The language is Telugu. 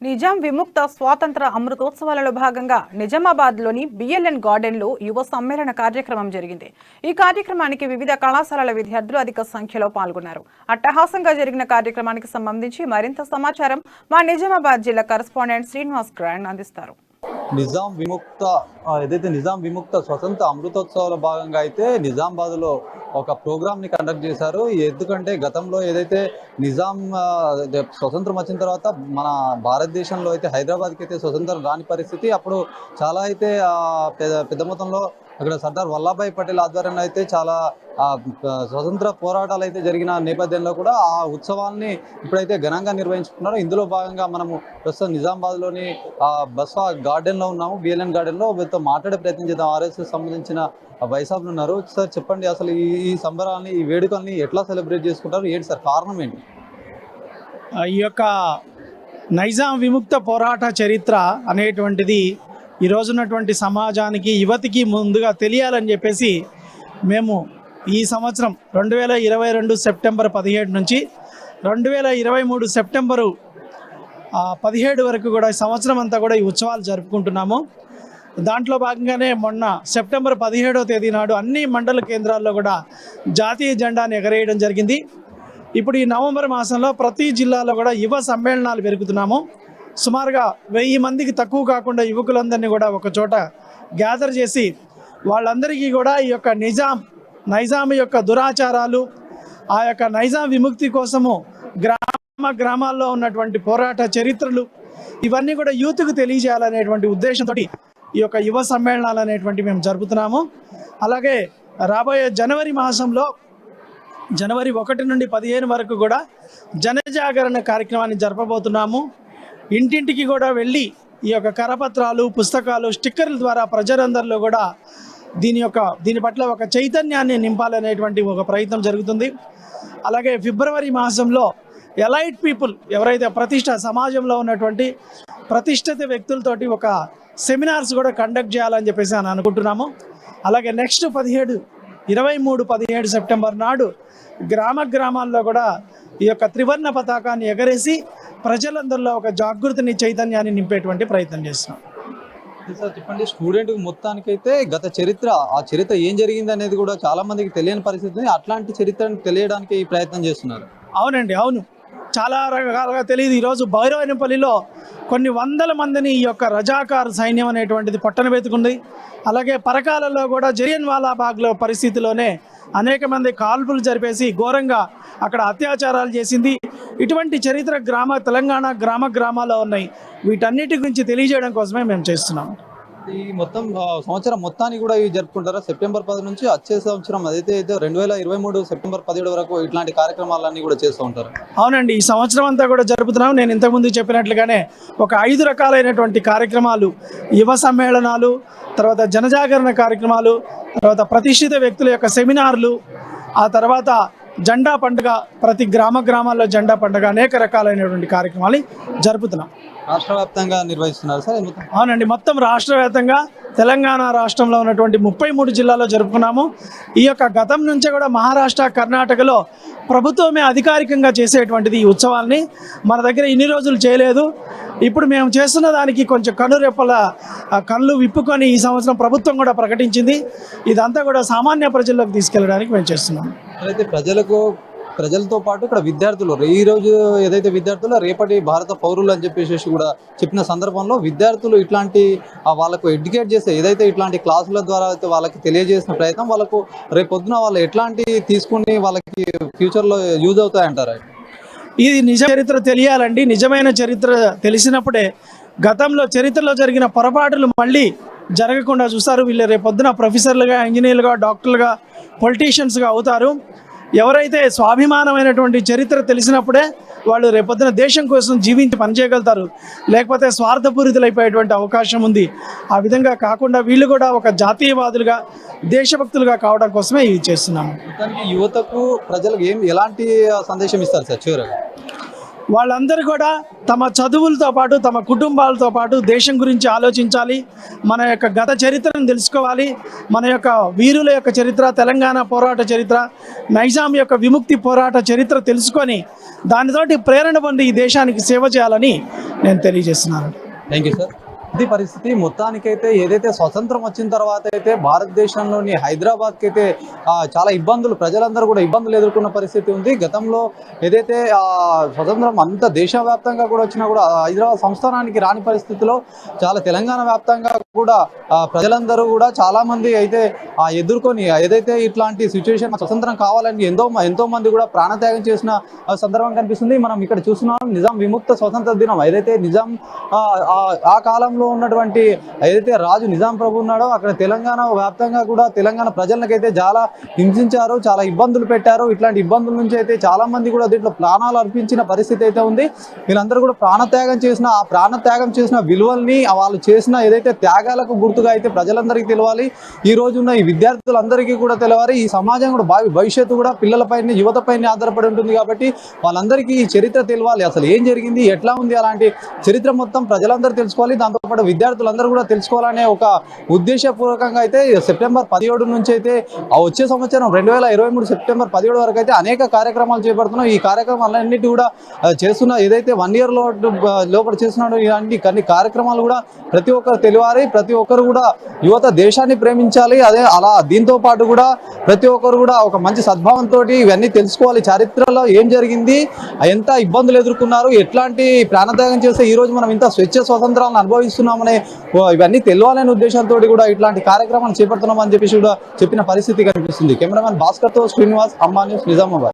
నిజాం విముక్త స్వాతంత్ర అమృతోత్సవాలలో భాగంగా నిజామాబాద్లోని బిఎల్ఎన్ గార్డెన్లో యువ సమ్మేళన కార్యక్రమం జరిగింది. ఈ కార్యక్రమానికి వివిధ కళాశాలల విద్యార్థులు అధిక సంఖ్యలో పాల్గొన్నారు. అట్టహాసంగా జరిగిన కార్యక్రమానికి సంబంధించి మరింత సమాచారం మా నిజామాబాద్ జిల్లా కరెస్పాండెంట్ శ్రీనివాస్ గ్రాండ్ అందిస్తారు. నిజాం విముక్త స్వతంత్ర అమృతోత్సవాల భాగంగా అయితే నిజామాబాద్లో ఒక ప్రోగ్రామ్ని కండక్ట్ చేశారు. ఎందుకంటే గతంలో ఏదైతే నిజాం స్వతంత్రం వచ్చిన తర్వాత మన భారతదేశంలో అయితే హైదరాబాద్కి అయితే స్వతంత్రం రాని పరిస్థితి. అప్పుడు చాలా అయితే పెద్ద మొత్తంలో అక్కడ సర్దార్ వల్లభాయ్ పటేల్ ఆధ్వర్యంలో అయితే చాలా స్వతంత్ర పోరాటాలు అయితే జరిగిన నేపథ్యంలో కూడా ఆ ఉత్సవాల్ని ఇప్పుడైతే ఘనంగా నిర్వహించుకున్నారు. ఇందులో భాగంగా మనము ప్రస్తుతం నిజామాబాద్లోని బస్వా గార్డెన్లో ఉన్నాము. బిఎల్ఎన్ గార్డెన్లో వీరితో మాట్లాడే ప్రయత్నం చేద్దాం. ఆర్ఎస్ఎస్ సంబంధించిన వైసాబ్లు ఉన్నారు. సార్ చెప్పండి, అసలు ఈ సంబరాలని ఈ వేడుకల్ని ఎట్లా సెలబ్రేట్ చేసుకుంటారు, ఏంటి సార్ కారణం ఏంటి? ఈ యొక్క నైజాం విముక్త పోరాట చరిత్ర అనేటువంటిది ఈ రోజున్నటువంటి సమాజానికి యువతికి ముందుగా తెలియాలని చెప్పేసి మేము ఈ సంవత్సరం 2022 సెప్టెంబర్ 17 నుంచి 2023 సెప్టెంబరు 17 వరకు కూడా ఈ సంవత్సరం అంతా కూడా ఈ ఉత్సవాలు జరుపుకుంటున్నాము. దాంట్లో భాగంగానే మొన్న సెప్టెంబర్ 17వ తేదీ నాడు అన్ని మండల కేంద్రాల్లో కూడా జాతీయ జెండాను ఎగరేయడం జరిగింది. ఇప్పుడు ఈ నవంబర్ మాసంలో ప్రతి జిల్లాలో కూడా యువ సమ్మేళనాలు పెరుగుతున్నాము. సుమారుగా 1000 మందికి తక్కువ కాకుండా యువకులందరినీ కూడా ఒక చోట గ్యాదర్ చేసి వాళ్ళందరికీ కూడా ఈ యొక్క నైజాం యొక్క దురాచారాలు, ఆ యొక్క నైజాం విముక్తి కోసము గ్రామాల్లో ఉన్నటువంటి పోరాట చరిత్రలు ఇవన్నీ కూడా యూత్కు తెలియజేయాలనేటువంటి ఉద్దేశంతో ఈ యొక్క యువ సమ్మేళనాలు అనేటువంటి మేము జరుపుతున్నాము. అలాగే రాబోయే జనవరి మాసంలో జనవరి 1 నుండి 15 వరకు కూడా జనజాగరణ కార్యక్రమాన్ని జరపబోతున్నాము. ఇంటింటికి కూడా వెళ్ళి ఈ యొక్క కరపత్రాలు, పుస్తకాలు, స్టిక్కర్ల ద్వారా ప్రజలందరిలో కూడా దీని పట్ల ఒక చైతన్యాన్ని నింపాలనేటువంటి ఒక ప్రయత్నం జరుగుతుంది. అలాగే ఫిబ్రవరి మాసంలో ఎలైట్ పీపుల్ ఎవరైతే సమాజంలో ఉన్నటువంటి ప్రతిష్ఠిత వ్యక్తులతోటి ఒక సెమినార్స్ కూడా కండక్ట్ చేయాలని చెప్పేసి అని అనుకుంటున్నాము. అలాగే నెక్స్ట్ 23-17 సెప్టెంబర్ నాడు గ్రామాల్లో కూడా ఈ యొక్క త్రివర్ణ పతాకాన్ని ఎగరేసి ప్రజలందరిలో ఒక జాగృతిని, చైతన్యాన్ని నింపేటువంటి ప్రయత్నం చేస్తున్నాం. సార్ చెప్పండి, స్టూడెంట్ మొత్తానికైతే గత ఆ చరిత్ర ఏం జరిగింది అనేది కూడా చాలా మందికి తెలియని పరిస్థితి. అట్లాంటి చరిత్రను తెలియడానికి ఈ ప్రయత్నం చేస్తున్నారు. అవునండి, అవును, చాలా రకాలుగా తెలియదు. ఈరోజు భైరవనపల్లిలో కొన్ని వందల మందిని ఈ యొక్క రజాకార్ సైన్యం అనేటువంటిది పట్టణ వెతుకుంది. అలాగే పరకాలలో కూడా జలియన్వాలా బాగ్లో పరిస్థితిలోనే అనేక మంది కాల్పులు జరిపేసి ఘోరంగా అక్కడ అత్యాచారాలు చేసింది. ఇటువంటి చరిత్ర తెలంగాణ గ్రామాల్లో ఉన్నాయి. వీటన్నిటి గురించి తెలియజేయడం కోసమే మేము చేస్తున్నాం. ఈ మొత్తం సంవత్సరం మొత్తాన్ని కూడా ఇవి జరుపుకుంటారా? సెప్టెంబర్ 10 నుంచి వచ్చే సంవత్సరం అదైతే 2023 సెప్టెంబర్ 17 వరకు ఇట్లాంటి కార్యక్రమాలన్నీ కూడా చేస్తూ ఉంటారు. అవునండి, ఈ సంవత్సరం అంతా కూడా జరుపుతున్నాం. నేను ఇంతకుముందు చెప్పినట్లుగానే ఒక 5 రకాలైనటువంటి కార్యక్రమాలు, యువ సమ్మేళనాలు, తర్వాత జనజాగరణ కార్యక్రమాలు, తర్వాత ప్రతిష్ఠిత వ్యక్తుల యొక్క సెమినార్లు, ఆ తర్వాత జెండా పండుగ, ప్రతి గ్రామాల్లో జెండా పండుగ, అనేక రకాలైనటువంటి కార్యక్రమాలు జరుపుతున్నాం. రాష్ట్ర వ్యాప్తంగా నిర్వహిస్తున్నారు సార్? అవునండి, మొత్తం రాష్ట్ర వ్యాప్తంగా తెలంగాణ రాష్ట్రంలో ఉన్నటువంటి 33 జిల్లాల్లో జరుపుకున్నాము. ఈ యొక్క గతం నుంచే కూడా మహారాష్ట్ర, కర్ణాటకలో ప్రభుత్వమే అధికారికంగా చేసేటువంటిది ఈ ఉత్సవాల్ని. మన దగ్గర ఇన్ని రోజులు చేయలేదు. ఇప్పుడు మేము చేస్తున్న దానికి కొంచెం కళ్ళు విప్పుకొని ఈ సంవత్సరం ప్రభుత్వం కూడా ప్రకటించింది. ఇదంతా కూడా సామాన్య ప్రజల్లోకి తీసుకెళ్ళడానికి మేము చేస్తున్నాం. అయితే ప్రజలతో పాటు ఇక్కడ విద్యార్థులు, ఈ రోజు ఏదైతే విద్యార్థులు రేపటి భారత పౌరులు అని చెప్పేసి కూడా చెప్పిన సందర్భంలో విద్యార్థులు ఇట్లాంటి వాళ్ళకు ఎడ్యుకేట్ చేసే ఏదైతే ఇట్లాంటి క్లాసుల ద్వారా అయితే వాళ్ళకి తెలియజేసిన ప్రయత్నం, వాళ్ళకు రేపొద్దున వాళ్ళు ఎట్లాంటి తీసుకుని వాళ్ళకి ఫ్యూచర్లో యూజ్ అవుతాయంటారా? ఇది నిజ చరిత్ర తెలియాలండి. నిజమైన చరిత్ర తెలిసినప్పుడే గతంలో చరిత్రలో జరిగిన పొరపాటులు మళ్ళీ జరగకుండా చూస్తారు. వీళ్ళు రేపొద్దున ప్రొఫెసర్లుగా, ఇంజనీర్లుగా, డాక్టర్లుగా, పొలిటీషియన్స్గా అవుతారు. ఎవరైతే స్వాభిమానమైనటువంటి చరిత్ర తెలిసినప్పుడే వాళ్ళు రేపొద్దున దేశం కోసం జీవించి పనిచేయగలుగుతారు. లేకపోతే స్వార్థపూరితులైపోయేటువంటి అవకాశం ఉంది. ఆ విధంగా కాకుండా వీళ్ళు కూడా ఒక జాతీయవాదులుగా, దేశభక్తులుగా కావడం కోసమే ఇది చేస్తున్నాము. యువతకు, ప్రజలకు ఎలాంటి సందేశం ఇస్తారు సార్ చివరగా? వాళ్ళందరూ కూడా తమ చదువులతో పాటు తమ కుటుంబాలతో పాటు దేశం గురించి ఆలోచించాలి. మన యొక్క గత చరిత్రను తెలుసుకోవాలి. మన యొక్క వీరుల యొక్క చరిత్ర, తెలంగాణ పోరాట చరిత్ర, నైజాం యొక్క విముక్తి పోరాట చరిత్ర తెలుసుకొని దానితోటి ప్రేరణ పొంది ఈ దేశానికి సేవ చేయాలని నేను తెలియజేస్తున్నాను. Thank you sir. ఇది పరిస్థితి. మొత్తానికైతే ఏదైతే స్వతంత్రం వచ్చిన తర్వాత అయితే భారతదేశంలోని హైదరాబాద్కి అయితే చాలా ఇబ్బందులు, ప్రజలందరూ కూడా ఇబ్బందులు ఎదుర్కొన్న పరిస్థితి ఉంది. గతంలో ఏదైతే స్వతంత్రం అంత దేశవ్యాప్తంగా కూడా వచ్చినా కూడా హైదరాబాద్ సంస్థానానికి రాని పరిస్థితిలో చాలా తెలంగాణ వ్యాప్తంగా కూడా ప్రజలందరూ కూడా చాలా మంది అయితే ఎదుర్కొని ఏదైతే ఇట్లాంటి సిచ్యువేషన్ స్వతంత్రం కావాలని ఎంతో మంది కూడా ప్రాణత్యాగం చేసిన సందర్భం కనిపిస్తుంది. మనం ఇక్కడ చూస్తున్నాం నిజాం విముక్త స్వతంత్ర దినం. ఏదైతే నిజాం ఆ కాలంలో ఉన్నటువంటి ఏదైతే రాజు నిజాం ప్రభు ఉన్నాడో అక్కడ తెలంగాణ వ్యాప్తంగా కూడా తెలంగాణ ప్రజలకైతే చాలా హింసించారు, చాలా ఇబ్బందులు పెట్టారు. ఇట్లాంటి ఇబ్బందుల నుంచి అయితే చాలా మంది కూడా దీంట్లో ప్రాణాలు అర్పించిన పరిస్థితి అయితే ఉంది. వీళ్ళందరూ కూడా ప్రాణత్యాగం చేసిన విలువల్ని వాళ్ళు చేసిన ఏదైతే త్యాగాలకు గుర్తుగా అయితే ప్రజలందరికీ తెలవాలి. ఈ రోజున్న ఈ విద్యార్థులందరికీ కూడా తెలవాలి. ఈ సమాజం కూడా భవిష్యత్తు కూడా పిల్లలపైన, యువతపైన ఆధారపడి ఉంటుంది కాబట్టి వాళ్ళందరికీ ఈ చరిత్ర తెలవాలి. అసలు ఏం జరిగింది, ఎట్లా ఉంది, అలాంటి చరిత్ర మొత్తం ప్రజలందరూ తెలుసుకోవాలి. దాంతోపాటు విద్యార్థులందరూ కూడా తెలుసుకోవాలనే ఒక ఉద్దేశపూర్వకంగా అయితే సెప్టెంబర్ 17 నుంచి అయితే వచ్చే సంవత్సరం 2023 సెప్టెంబర్ 17 వరకు అయితే అనేక కార్యక్రమాలు చేపడుతున్నాం. ఈ కార్యక్రమాలన్నిటి కూడా చేస్తున్న ఏదైతే 1 year లోపల చేస్తున్నాడో ఇలాంటి కొన్ని కార్యక్రమాలు కూడా ప్రతి ఒక్కరు తెలియాలి. ప్రతి ఒక్కరు కూడా యువత దేశాన్ని ప్రేమించాలి. దీంతో పాటు కూడా ప్రతి ఒక్కరు కూడా ఒక మంచి సద్భావంతో ఇవన్నీ తెలుసుకోవాలి. చరిత్రలో ఏం జరిగింది, ఎంత ఇబ్బందులు ఎదుర్కొన్నారు, ఎట్లాంటి ప్రాణత్యాగం చేస్తే ఈ రోజు మనం ఇంత స్వతంత్రాలను అనుభవిస్తున్నామనే ఇవన్నీ తెలియాలనే ఉద్దేశంతో కూడా ఇట్లాంటి కార్యక్రమాలు చేపడుతున్నామని చెప్పేసి కూడా చెప్పిన పరిస్థితి కనిపిస్తుంది. కెమెరామెన్ భాస్కర్తో శ్రీనివాస్, అమ్మా న్యూస్, నిజామాబాద్.